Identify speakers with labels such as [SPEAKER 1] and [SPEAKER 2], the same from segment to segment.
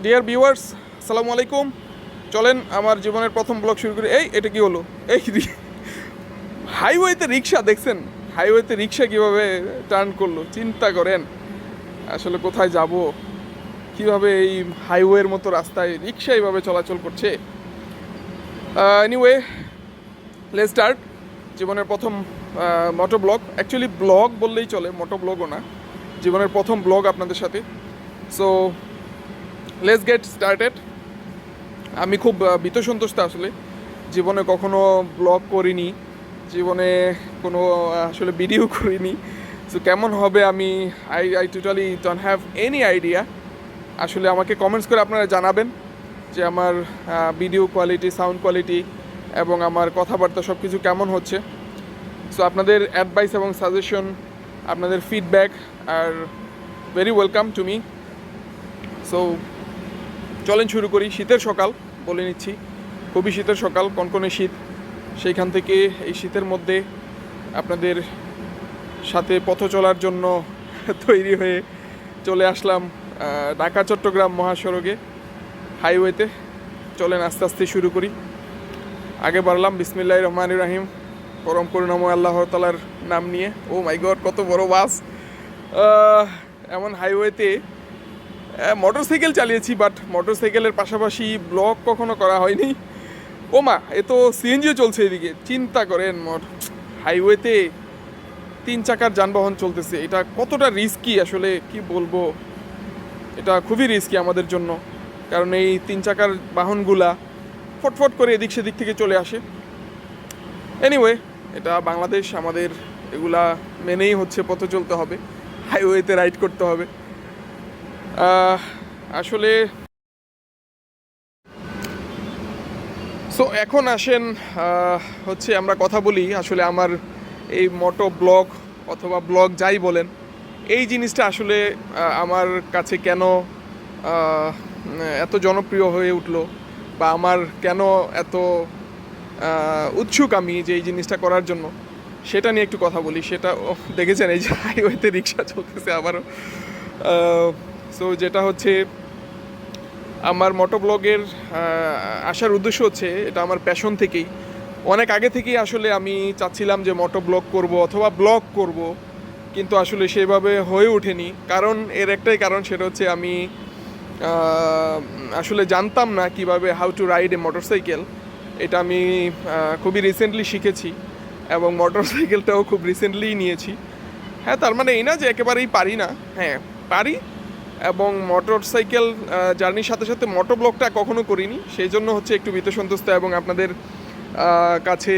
[SPEAKER 1] Dear viewers, আসসালামু আলাইকুম। চলেন আমার জীবনের প্রথম ব্লগ শুরু করি। এটা কি হলো? হাইওয়েতে রিক্সা দেখছেন? হাইওয়েতে রিক্সা কিভাবে টার্ন করলো চিন্তা করেন। আসলে কোথায় যাব, কিভাবে এই হাইওয়ের মতো রাস্তায় রিক্সা এইভাবে চলাচল করছে। Anyway, let's start. জীবনের প্রথম মোটো ব্লগ, অ্যাকচুয়ালি ব্লগ বললেই চলে, মোটো ব্লগও না, জীবনের প্রথম ব্লগ আপনাদের সাথে। So let's get started. আমি খুব ভীতসন্তুষ্ট আসলে, জীবনে কখনো ব্লগ করিনি, জীবনে কোনো আসলে ভিডিও করিনি। সো কেমন হবে আমি I totally don't have any idea. আসলে আমাকে কমেন্টস করে আপনারা জানাবেন যে আমার ভিডিও কোয়ালিটি, সাউন্ড কোয়ালিটি এবং আমার কথাবার্তা সব কিছু কেমন হচ্ছে। সো আপনাদের অ্যাডভাইস এবং সাজেশন, আপনাদের feedback are very welcome to me. So চলেন শুরু করি। শীতের সকাল বলে নিচ্ছি, খুবই শীতের সকাল, কনকনে শীত। সেইখান থেকে এই শীতের মধ্যে আপনাদের সাথে পথ চলার জন্য তৈরি হয়ে চলে আসলাম ঢাকা চট্টগ্রাম মহাসড়কে, হাইওয়েতে। চলেন আস্তে আস্তে শুরু করি। আগে বাড়লাম বিসমিল্লাহির রহমানির রহিম, পরম করুণাময় আল্লাহ তাআলার নাম নিয়ে। ও মাই গড, কত বড় বাস! এমন হাইওয়েতে মোটরসাইকেল চালিয়েছি, বাট মোটরসাইকেলের পাশাপাশি ব্লগ কখনো করা হয়নি। ও মা, এ তো সিএনজিও চলছে এদিকে, চিন্তা করেন। হাইওয়েতে 3 চাকার যানবাহন চলতেছে, এটা কতটা রিস্কি আসলে কি বলবো। এটা খুবই রিস্কি আমাদের জন্য, কারণ এই 3 চাকার বাহনগুলা ফটফট করে এদিক সেদিক থেকে চলে আসে। এনিওয়ে, এটা বাংলাদেশ, আমাদের এগুলা মেনেই হচ্ছে পথে চলতে হবে, হাইওয়েতে রাইড করতে হবে। আসলে সো এখন আসেন হচ্ছে আমরা কথা বলি আসলে আমার এই মোটো ব্লগ অথবা ব্লগ যাই বলেন, এই জিনিসটা আসলে আমার কাছে কেন এত জনপ্রিয় হয়ে উঠলো, বা আমার কেন এত উৎসুক আমি যে এই জিনিসটা করার জন্য, সেটা নিয়ে একটু কথা বলি। সেটা দেখেছেন, এই যে হাইওয়েতে রিক্সা চলতেছে আবারও। সো যেটা হচ্ছে আমার মোটো ব্লগের আসার উদ্দেশ্য হচ্ছে, এটা আমার প্যাশন থেকেই, অনেক আগে থেকেই আসলে আমি চাচ্ছিলাম যে মোটো ব্লগ করব অথবা ব্লগ করব, কিন্তু আসলে সেভাবে হয়ে ওঠেনি। কারণ এর একটাই কারণ, সেটা হচ্ছে আমি আসলে জানতাম না কিভাবে how to ride A motorcycle. এটা আমি খুবই রিসেন্টলি শিখেছি এবং মোটরসাইকেলটাও খুব রিসেন্টলিই নিয়েছি। হ্যাঁ, তার মানে এই না যে একেবারেই পারি না, হ্যাঁ পারি। এবং মোটরসাইকেল জার্নির সাথে সাথে মোটো ব্লগটা কখনো করিনি, সেই জন্য হচ্ছে একটু ভীতসন্ত্রস্ত এবং আপনাদের কাছে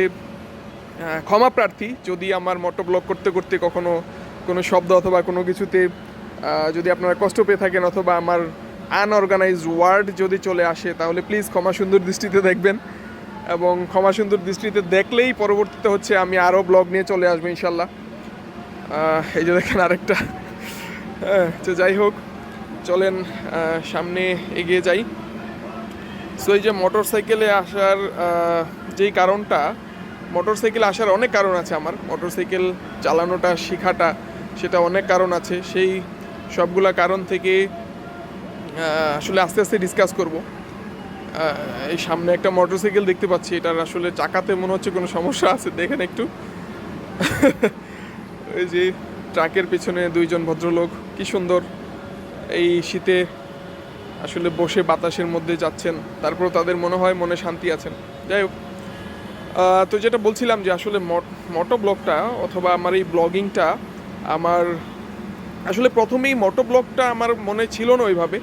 [SPEAKER 1] ক্ষমা প্রার্থী যদি আমার মোটো ব্লগ করতে করতে কখনো কোনো শব্দ অথবা কোনো কিছুতে যদি আপনারা কষ্ট পেয়ে থাকেন, অথবা আমার আনঅর্গানাইজড ওয়ার্ড যদি চলে আসে, তাহলে প্লিজ ক্ষমা সুন্দর দৃষ্টিতে দেখবেন। এবং ক্ষমা সুন্দর দৃষ্টিতে দেখলেই পরবর্তীতে হচ্ছে আমি আরও ব্লগ নিয়ে চলে আসবো ইনশাল্লাহ। এই যে দেখেন আরেকটা। তো যাই হোক, চলেন সামনে এগিয়ে যাই। সো এই যে মোটরসাইকেলে আসার যেই কারণটা, মোটরসাইকেলে আসার অনেক কারণ আছে। আমার মোটরসাইকেল চালানোটা শেখাটা, সেটা অনেক কারণ আছে। সেই সবগুলা কারণ থেকে আসলে আস্তে আস্তে ডিসকাস করব। এই সামনে একটা মোটরসাইকেল দেখতে পাচ্ছি, এটার আসলে চাকাতে মনে হচ্ছে কোনো সমস্যা আছে, দেখেন একটু। ওই যে ট্রাকের পিছনে 2 জন ভদ্রলোক, কি সুন্দর এই শীতে আসলে বসে বাতাসের মধ্যে যাচ্ছেন, তারপর তাদের মনে হয় মনে শান্তি আছেন। যাই হোক, তো যেটা বলছিলাম যে আসলে মোটো ব্লগটা অথবা আমার এই ব্লগিংটা, আমার আসলে প্রথমেই মোটো ব্লগটা আমার মনে ছিল না ওইভাবে।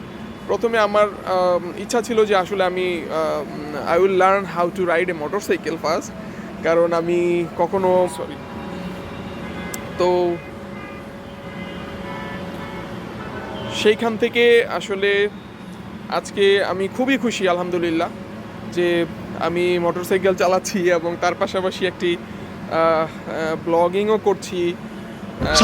[SPEAKER 1] প্রথমে আমার ইচ্ছা ছিল যে আসলে আমি I will learn how to ride A motorcycle first, কারণ আমি কখনো তো সেইখান থেকে আসলে আজকে আমি খুবই খুশি আলহামদুলিল্লাহ যে আমি মোটরসাইকেল চালাচ্ছি এবং তার পাশাপাশি একটি ব্লগিংও করছি।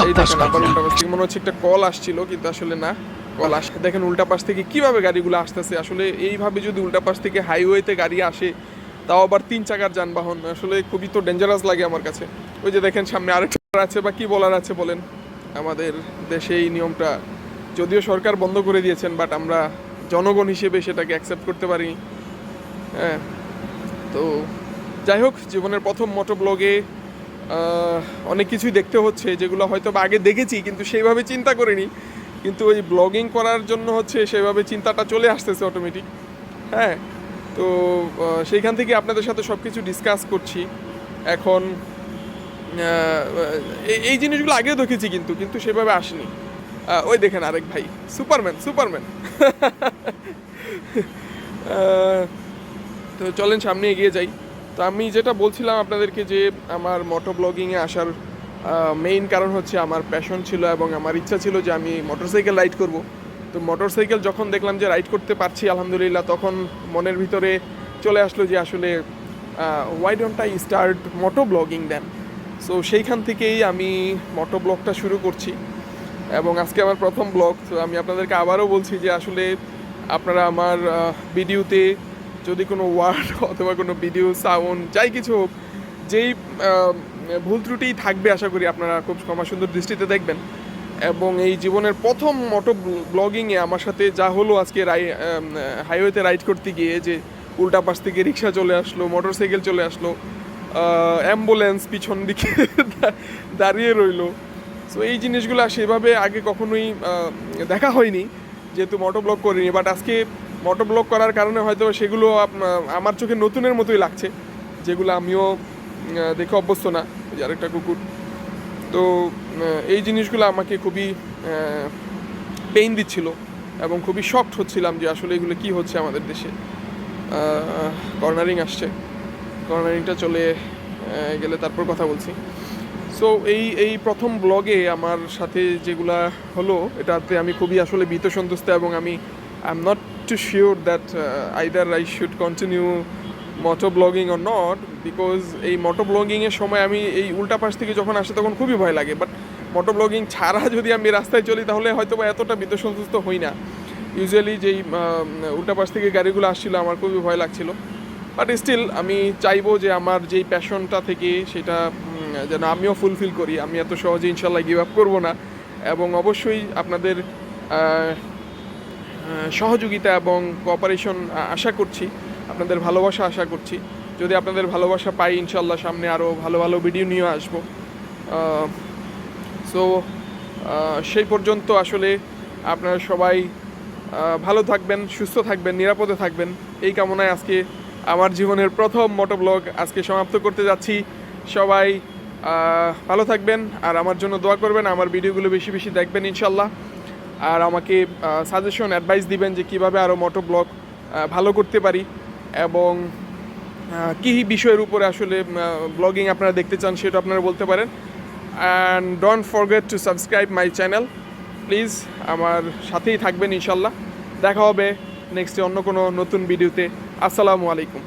[SPEAKER 1] এই দেখেন আবার উল্টা পাশ থেকে মনে হচ্ছে একটা কল আসছিল, কিন্তু আসলে না, কল আসে দেখেন উল্টা পাশ থেকে কীভাবে গাড়িগুলো আসতেছে। আসলে এইভাবে যদি উল্টা পাশ থেকে হাইওয়েতে গাড়ি আসে, তাও আবার 3 চাকার যানবাহন, আসলে খুবই তো ডেঞ্জারাস লাগে আমার কাছে। ওই যে দেখেন সামনে আরেকটা আছে, বা কী বলার আছে বলেন। আমাদের দেশে এই নিয়মটা যদিও সরকার বন্ধ করে দিয়েছেন, বাট আমরা জনগণ হিসেবে সেটাকে অ্যাকসেপ্ট করতে পারিনি। হ্যাঁ, তো যাই হোক, জীবনের প্রথম মোটো ব্লগে অনেক কিছুই দেখতে হচ্ছে যেগুলো হয়তো বা আগে দেখেছি কিন্তু সেইভাবে চিন্তা করিনি, কিন্তু ওই ব্লগিং করার জন্য হচ্ছে সেভাবে চিন্তাটা চলে আসতেছে অটোমেটিক। হ্যাঁ, তো সেইখান থেকে আপনাদের সাথে সব কিছু ডিসকাস করছি এখন। এই জিনিসগুলো আগেও দেখেছি কিন্তু কিন্তু সেভাবে আসেনি। ওই দেখেন আরেক ভাই, সুপারম্যান সুপারম্যান। তো চলেন সামনে এগিয়ে যাই। তো আমি যেটা বলছিলাম আপনাদেরকে যে আমার মোটো ব্লগিংয়ে আসার মেইন কারণ হচ্ছে আমার প্যাশন ছিল এবং আমার ইচ্ছা ছিল যে আমি মোটরসাইকেল রাইড করব। তো মোটরসাইকেল যখন দেখলাম যে রাইড করতে পারছি আলহামদুলিল্লাহ, তখন মনের ভিতরে চলে আসলো যে আসলে why don't I start moto ব্লগিং দেন। সো সেইখান থেকেই আমি মোটো ব্লগটা শুরু করছি এবং আজকে আমার প্রথম ব্লগ। তো আমি আপনাদেরকে আবারও বলছি যে আসলে আপনারা আমার ভিডিওতে যদি কোনো ওয়ার্ড অথবা কোনো ভিডিও সাউন্ড যাই কিছু হোক, যেই ভুল ত্রুটিই থাকবে আশা করি আপনারা খুব ক্ষমা সুন্দর দৃষ্টিতে দেখবেন। এবং এই জীবনের প্রথম মোটো ব্লগিংয়ে আমার সাথে যা হলো আজকে হাইওয়েতে রাইড করতে গিয়ে, যে উল্টা পাশ থেকে রিক্সা চলে আসলো, মোটরসাইকেল চলে আসলো, অ্যাম্বুলেন্স পিছন দিকে দাঁড়িয়ে রইলো। সো এই জিনিসগুলো সেভাবে আগে কখনোই দেখা হয়নি যেহেতু মোটো ব্লগ করিনি, বাট আজকে মোটো ব্লগ করার কারণে হয়তো সেগুলো আমার চোখে নতুনের মতোই লাগছে, যেগুলো আমিও দেখে অভ্যস্ত না। যে আরেকটা কুকুর। তো এই জিনিসগুলো আমাকে খুবই পেইন দিচ্ছিল এবং খুবই শকড হচ্ছিলাম যে আসলে এগুলো কী হচ্ছে আমাদের দেশে। কর্নারিং আসছে, কর্নারিংটা চলে গেলে তারপর কথা বলছি। সো এই প্রথম ব্লগে আমার সাথে যেগুলা হলো, এটাতে আমি খুবই আসলে ভীত সন্তুষ্ট এবং I am not too sure that either I should continue moto ব্লগিং অর নট, বিকজ এই মোটো ব্লগিংয়ের সময় আমি এই উল্টা পাশ থেকে যখন আসে তখন খুবই ভয় লাগে। বাট মোটো ব্লগিং ছাড়া যদি আমি রাস্তায় চলি তাহলে হয়তো বা এতটা ভীত সন্তুষ্ট হই না। ইউজুয়ালি যেই উল্টা পাশ থেকে গাড়িগুলো আসছিলো আমার খুবই ভয় লাগছিলো। বাট স্টিল আমি চাইবো যে আমার যেই প্যাশনটা থেকে সেটা যেন আমিও ফুলফিল করি। আমি এত সহজে ইনশাল্লাহ গিভ আপ করবো না এবং অবশ্যই আপনাদের সহযোগিতা এবং কোঅপারেশন আশা করছি, আপনাদের ভালোবাসা আশা করছি। যদি আপনাদের ভালোবাসা পাই ইনশাল্লাহ সামনে আরও ভালো ভালো ভিডিও নিয়ে আসবো। সো সেই পর্যন্ত আসলে আপনারা সবাই ভালো থাকবেন, সুস্থ থাকবেন, নিরাপদে থাকবেন, এই কামনায় আজকে আমার জীবনের প্রথম মোটো ব্লগ আজকে সমাপ্ত করতে যাচ্ছি। সবাই ভালো থাকবেন আর আমার জন্য দোয়া করবেন, আমার ভিডিওগুলো বেশি বেশি দেখবেন ইনশাল্লাহ। আর আমাকে সাজেশন অ্যাডভাইস দিবেন যে কীভাবে আরও মোটো ব্লগ ভালো করতে পারি এবং কী বিষয়ের উপরে আসলে ব্লগিং আপনারা দেখতে চান সেটা আপনারা বলতে পারেন। And don't forget to subscribe my channel please. আমার সাথেই থাকবেন ইনশাল্লাহ। দেখা হবে নেক্সটে অন্য কোনো নতুন ভিডিওতে। আসসালামু আলাইকুম।